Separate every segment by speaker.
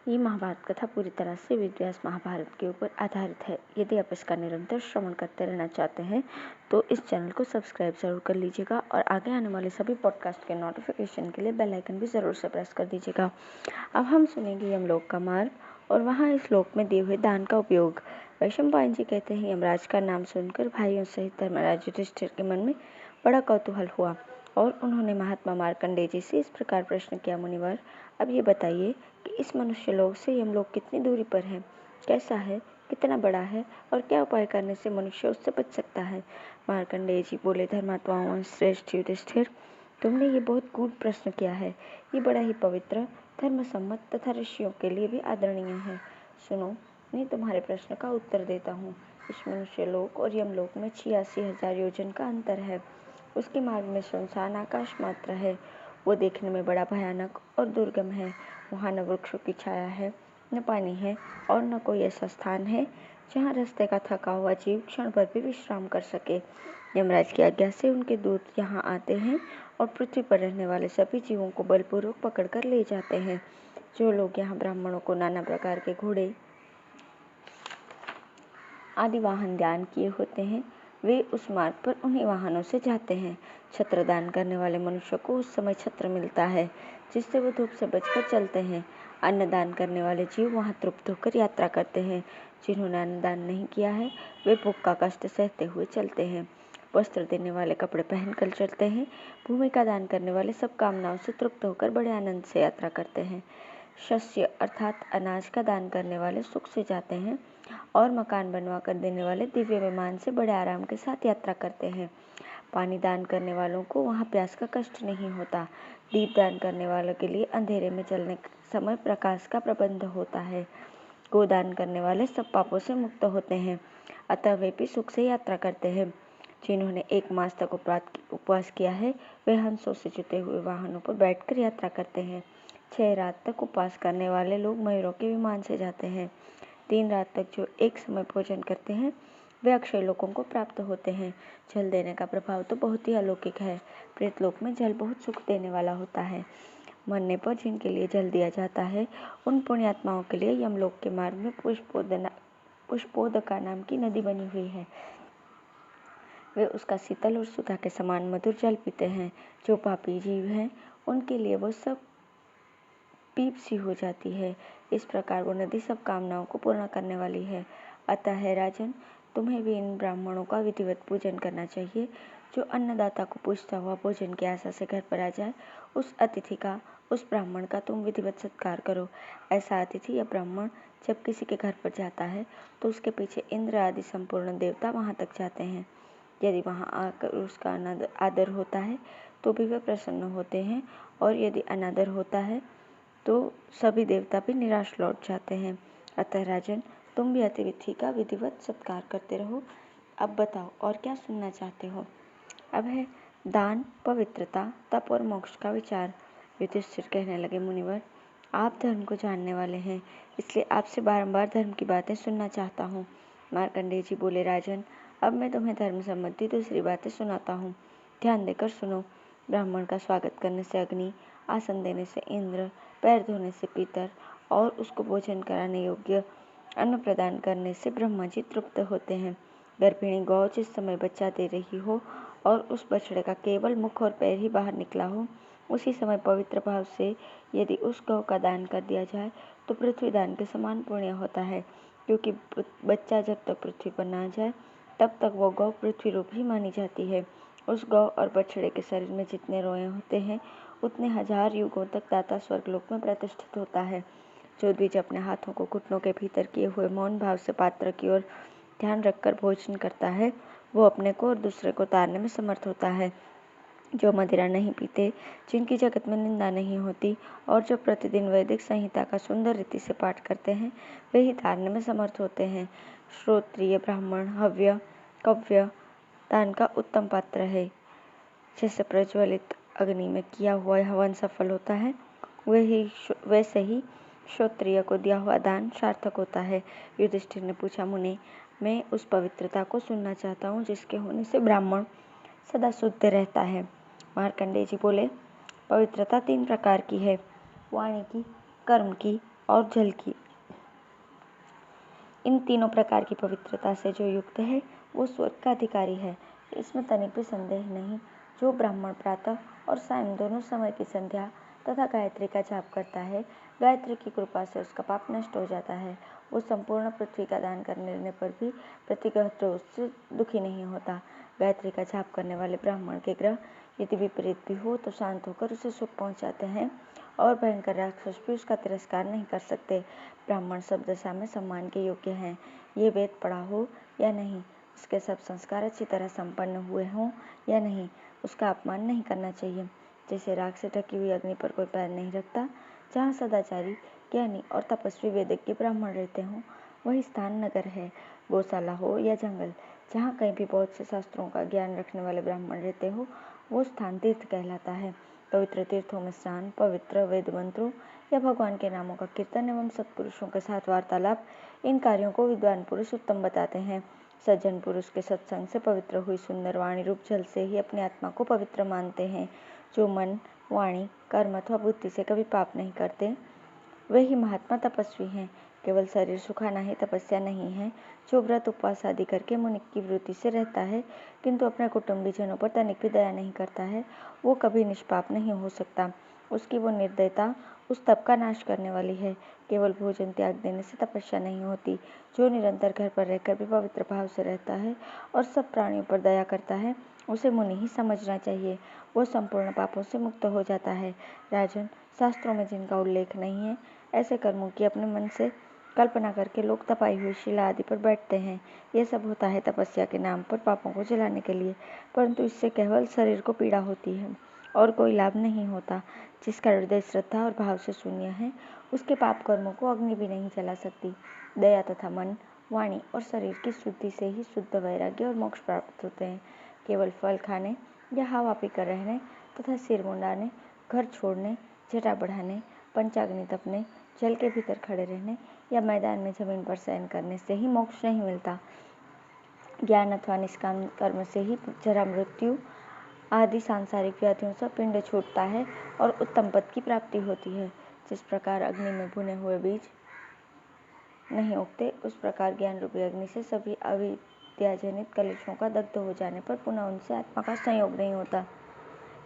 Speaker 1: ये महाभारत कथा पूरी तरह से वेद व्यास महाभारत के ऊपर आधारित है। यदि आप इसका निरंतर श्रवण करते रहना चाहते हैं तो इस चैनल को सब्सक्राइब जरूर कर लीजिएगा और आगे आने वाले सभी पॉडकास्ट के नोटिफिकेशन के लिए बेल आइकन भी जरूर से प्रेस कर दीजिएगा। अब हम सुनेंगे यमलोक का मार्ग और वहाँ इस लोक में दिए हुए दान का उपयोग। वैशंपायन जी कहते हैं, यमराज का नाम सुनकर भाइयों सहित धर्मराज युधिष्ठिर के मन में बड़ा कौतूहल हुआ और उन्होंने महात्मा मार्कंडेय जी से इस प्रकार प्रश्न किया, मुनिवर अब ये बताइए कि इस मनुष्य लोक से यमलोक कितनी दूरी पर है, कैसा है, कितना बड़ा है और क्या उपाय करने से मनुष्य उससे बच सकता है। मार्कंडेय जी बोले, धर्मात्माओं श्रेष्ठ युधिष्ठिर, तुमने ये बहुत गूढ़ प्रश्न किया है। ये बड़ा ही पवित्र, धर्मसम्मत तथा ऋषियों के लिए भी आदरणीय है। सुनो, मैं तुम्हारे प्रश्न का उत्तर देता हूँ। इस मनुष्य लोक और यमलोक में 86,000 योजन का अंतर है। उसके मार्ग में सुनसान आकाश मात्र है। वो देखने में बड़ा भयानक और दुर्गम है। वहाँ न वृक्षों की छाया है, न पानी है और न कोई ऐसा स्थान है जहाँ रास्ते का थका हुआ जीव क्षण भर भी विश्राम कर सके। यमराज की आज्ञा से उनके दूत यहाँ आते हैं और पृथ्वी पर रहने वाले सभी जीवों को बलपूर्वक पकड़कर ले जाते हैं। जो लोग यहाँ ब्राह्मणों को नाना प्रकार के घोड़े आदि वाहन दान किए होते हैं, वे उस मार्ग पर उन्हीं वाहनों से जाते हैं। छत्र दान करने वाले मनुष्य को उस समय छत्र मिलता है जिससे वो धूप से बचकर चलते हैं। अन्न दान करने वाले जीव वहाँ तृप्त होकर यात्रा करते हैं। जिन्होंने अन्न दान नहीं किया है वे भूख का कष्ट सहते हुए चलते हैं। वस्त्र देने वाले कपड़े पहनकर चलते हैं। भूमि का दान करने वाले सब कामनाओं से तृप्त होकर बड़े आनंद से यात्रा करते हैं। शस्य अर्थात अनाज का दान करने वाले सुख से जाते हैं और मकान बनवा कर देने वाले दिव्य विमान से बड़े आराम के साथ यात्रा करते हैं। पानी दान करने वालों को वहाँ प्यास का कष्ट नहीं होता। दीप दान करने वालों के लिए अंधेरे में चलने के समय प्रकाश का प्रबंध होता है। गोदान करने वाले सब पापों से मुक्त होते हैं, अतः वे भी सुख से यात्रा करते हैं। जिन्होंने 1 मास तक उपवास किया है वे हंसों से जुते हुए वाहनों पर बैठकर यात्रा करते हैं। 6 रात तक उपवास करने वाले लोग मयूरों के विमान से जाते हैं। 3 रात तक जो एक समय भोजन करते हैं वे अक्षय लोकों को प्राप्त होते हैं। जल देने का प्रभाव तो बहुत ही अलौकिक है। प्रेतलोक में जल बहुत सुख देने वाला होता है। मरने पर जिनके लिए जल दिया जाता है उन पुण्यात्माओं के लिए यमलोक के मार्ग में पुष्पोदका नाम की नदी बनी हुई है। वे उसका शीतल और सुधा के समान मधुर जल पीते हैं। जो पापी जीव हैं उनके लिए वो सब पीप सी हो जाती है। इस प्रकार वो नदी सब कामनाओं को पूर्ण करने वाली है। अतः है राजन, तुम्हें भी इन ब्राह्मणों का विधिवत पूजन करना चाहिए। जो अन्नदाता को पूछता हुआ भोजन की आशा से घर पर आ जाए, उस अतिथि का, उस ब्राह्मण का तुम विधिवत सत्कार करो। ऐसा अतिथि या ब्राह्मण जब किसी के घर पर जाता है तो उसके पीछे इंद्र आदि संपूर्ण देवता वहां तक जाते हैं। यदि वहां आकर उसका आदर होता है तो भी वे प्रसन्न होते हैं और यदि अनादर होता है तो सभी देवता भी निराश लौट जाते हैं। अतः राजन, तुम भी अतिथि का विधिवत सत्कार करते रहो। अब बताओ और क्या सुनना चाहते हो। अब है दान, पवित्रता, तप और मोक्ष का विचार। युधिष्ठिर कहने लगे, मुनिवर आप धर्म को जानने वाले हैं, इसलिए आपसे बारंबार धर्म की बातें सुनना चाहता हूँ। मार्कंडेय जी बोले, राजन अब मैं तुम्हें धर्म संबंधी दूसरी बातें सुनाता हूँ, ध्यान देकर सुनो। ब्राह्मण का स्वागत करने से अग्नि, आसन देने से इंद्र, पैर धोने से पीतर और उसको भोजन कराने योग्य अन्न प्रदान करने से ब्रह्मा जी तृप्त होते हैं। गर्भिणी गौ जिस समय बच्चा दे रही हो और उस बछड़े का केवल मुख और पैर ही बाहर निकला हो, उसी समय पवित्र भाव से यदि उस गौ का दान कर दिया जाए तो पृथ्वी दान के समान पुण्य होता है, क्योंकि बच्चा जब तक पृथ्वी पर ना जाए तब तक वो गौ पृथ्वी रूप ही मानी जाती है। उस गौ और बछड़े के शरीर में जितने रोए होते हैं उतने 1000 युगों तक दाता स्वर्गलोक में प्रतिष्ठित होता है। जो द्विज अपने हाथों को घुटनों के भीतर किए हुए मौन भाव से पात्र की ओर ध्यान रखकर भोजन करता है वो अपने को और दूसरे को तारने में समर्थ होता है। जो मदिरा नहीं पीते, जिनकी जगत में निंदा नहीं होती और जो प्रतिदिन वैदिक संहिता का सुंदर रीति से पाठ करते हैं वे ही तारने में समर्थ होते हैं। श्रोत्रिय ब्राह्मण हव्य कव्य दान का उत्तम पात्र है। जैसे प्रज्वलित अग्नि में किया हुआ हवन सफल होता है वैसे ही श्रोत्रिय को दिया हुआ दान सार्थक होता है। युधिष्ठिर ने पूछा, मुनि मैं उस पवित्रता को सुनना चाहता हूँ जिसके होने से ब्राह्मण सदा शुद्ध रहता है। मार्कंडेय जी बोले, पवित्रता 3 प्रकार की है, वाणी की, कर्म की और जल की। इन तीनों प्रकार की पवित्रता से जो युक्त है वो स्वर्ग का अधिकारी है, इसमें तनिक भी संदेह नहीं। जो ब्राह्मण प्रातः और सायं दोनों समय की संध्या तथा गायत्री का जाप करता है, गायत्री की कृपा से उसका पाप नष्ट हो जाता है। वो संपूर्ण पृथ्वी का दान करने पर भी प्रतिग्रह दोष से दुखी नहीं होता। गायत्री का जाप करने वाले ब्राह्मण के ग्रह यदि विपरीत भी हो तो शांत होकर उसे सुख पहुंचाते हैं और भयंकर राक्षस भी उसका तिरस्कार नहीं कर सकते। ब्राह्मण सब दशा में सम्मान के योग्य हैं। ये वेद पढ़ा हो या नहीं, उसके सब संस्कार अच्छी तरह संपन्न हुए हों या नहीं, उसका अपमान नहीं करना चाहिए। जैसे राख से ढकी हुई अग्नि पर कोई पैर नहीं रखता, जहाँ सदाचारी, ज्ञानी और तपस्वी वेदज्ञ ब्राह्मण रहते हों, वही स्थान नगर है। गौशाला हो या जंगल, जहाँ कहीं भी बहुत से शास्त्रों का ज्ञान रखने वाले ब्राह्मण रहते हो, वो स्थान तीर्थ कहलाता है। पवित्र तीर्थों में स्नान, पवित्र वेद मंत्रों या भगवान के नामों का कीर्तन एवं सत्पुरुषों के साथ वार्तालाप, इन कार्यों को विद्वान पुरुष उत्तम बताते हैं। सज्जन पुरुष के सत्संग से पवित्र हुई सुंदर वाणी रूप जल से ही अपनी आत्मा को पवित्र मानते हैं। जो मन, वाणी, कर्म अथवा बुद्धि से कभी पाप नहीं करते, वे ही महात्मा तपस्वी हैं। केवल शरीर सुखाना ही तपस्या नहीं है। जो व्रत उपवास आदि करके मुनि की वृत्ति से रहता है किंतु अपने कुटुंबीजनों पर तनिक भी दया नहीं करता है, वो कभी निष्पाप नहीं हो सकता। उसकी वो निर्दयता उस तप का नाश करने वाली है। केवल भोजन त्याग देने से तपस्या नहीं होती। जो निरंतर घर पर रहकर भी पवित्र भाव से रहता है और सब प्राणियों पर दया करता है, उसे मुनि ही समझना चाहिए। वो संपूर्ण पापों से मुक्त हो जाता है। राजन, शास्त्रों में जिनका उल्लेख नहीं है, ऐसे कर्मों की अपने मन से कल्पना करके लोग तपाई हुई शिला आदि पर बैठते हैं। यह सब होता है तपस्या के नाम पर पापों को जलाने के लिए, परंतु इससे केवल शरीर को पीड़ा होती है और कोई लाभ नहीं होता। जिसका हृदय श्रद्धा और भाव से शून्य है, उसके पाप कर्मों को अग्नि भी नहीं जला सकती। दया तथा मन, वाणी और शरीर की शुद्धि से ही शुद्ध वैराग्य और मोक्ष प्राप्त होते हैं। केवल फल खाने या हवा पीकर रहने तथा सिर मुंडाने, घर छोड़ने, जटा बढ़ाने, पंचाग्नि तपने, जल के भीतर खड़े रहने या मैदान में जमीन पर शयन करने से ही मोक्ष नहीं मिलता। ज्ञान अथवा निष्काम कर्म से ही जरा मृत्यु आदि सांसारिक व्याधियों से पिंड छूटता है और उत्तम पद की प्राप्ति होती है। जिस प्रकार अग्नि में भुने हुए बीज नहीं उगते, उस प्रकार ज्ञान रूपी अग्नि से सभी अविद्याजनित कलुषों का दग्ध हो जाने पर पुनः उनसे आत्मा का संयोग नहीं होता।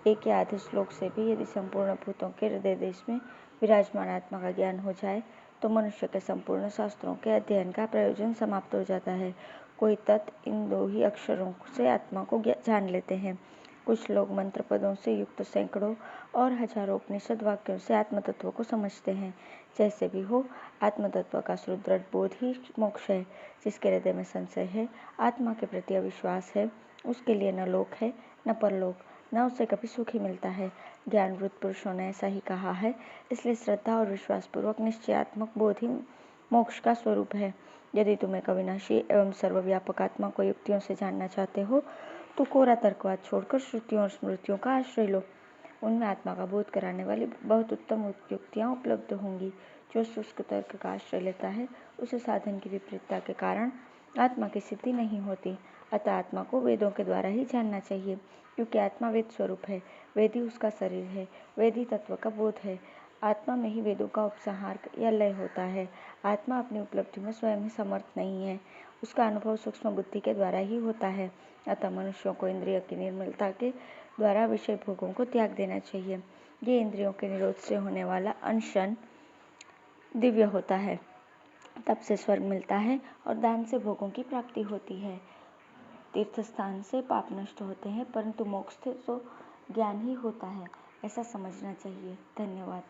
Speaker 1: एक या आधे श्लोक से भी यदि संपूर्ण भूतों के हृदय देश में विराजमान आत्मा का ज्ञान हो जाए तो मनुष्य के संपूर्ण शास्त्रों के अध्ययन का प्रयोजन समाप्त हो जाता है। कोई तत् इन 2 ही अक्षरों से आत्मा को जान लेते हैं। कुछ लोग मंत्र पदों से युक्त सैकड़ों और हजारों उपनिषद वाक्यों से आत्मतत्व को समझते हैं। जैसे भी हो, आत्मतत्व का सुदृढ़ बोध ही मोक्ष है। जिसके हृदय में संशय है, आत्मा के प्रति अविश्वास है, उसके लिए न लोक है न परलोक, न उसे कभी सुख ही मिलता है। ज्ञानवृत पुरुषों ने ऐसा ही कहा है। इसलिए श्रद्धा और विश्वास पूर्वक निश्चयात्मक बोध ही मोक्ष का स्वरूप है। यदि तुम्हें कविनाशी एवं सर्वव्यापक आत्मा को युक्तियों से जानना चाहते हो तो कोरा तर्कवाद छोड़कर श्रुतियों और स्मृतियों का आश्रय लो। उनमें आत्मा का बोध कराने वाली बहुत उत्तम युक्तियाँ उपलब्ध होंगी। जो शुष्क तर्क का आश्रय लेता है, उसे साधन की विपरीतता के कारण आत्मा की सिद्धि नहीं होती। अतः आत्मा को वेदों के द्वारा ही जानना चाहिए, क्योंकि आत्मा वेद स्वरूप है। वेद ही उसका शरीर है, वेद ही तत्व का बोध है। आत्मा में ही वेदों का उपसंहार या लय होता है। आत्मा अपनी उपलब्धि में स्वयं ही समर्थ नहीं है, उसका अनुभव सूक्ष्म बुद्धि के द्वारा ही होता है। अतः मनुष्यों को इंद्रिय की निर्मलता के द्वारा विषय भोगों को त्याग देना चाहिए। ये इंद्रियों के निरोध से होने वाला अनशन दिव्य होता है। तप से स्वर्ग मिलता है और दान से भोगों की प्राप्ति होती है। तीर्थ स्थान से पाप नष्ट होते हैं, परंतु मोक्ष से तो ज्ञान ही होता है, ऐसा समझना चाहिए। धन्यवाद।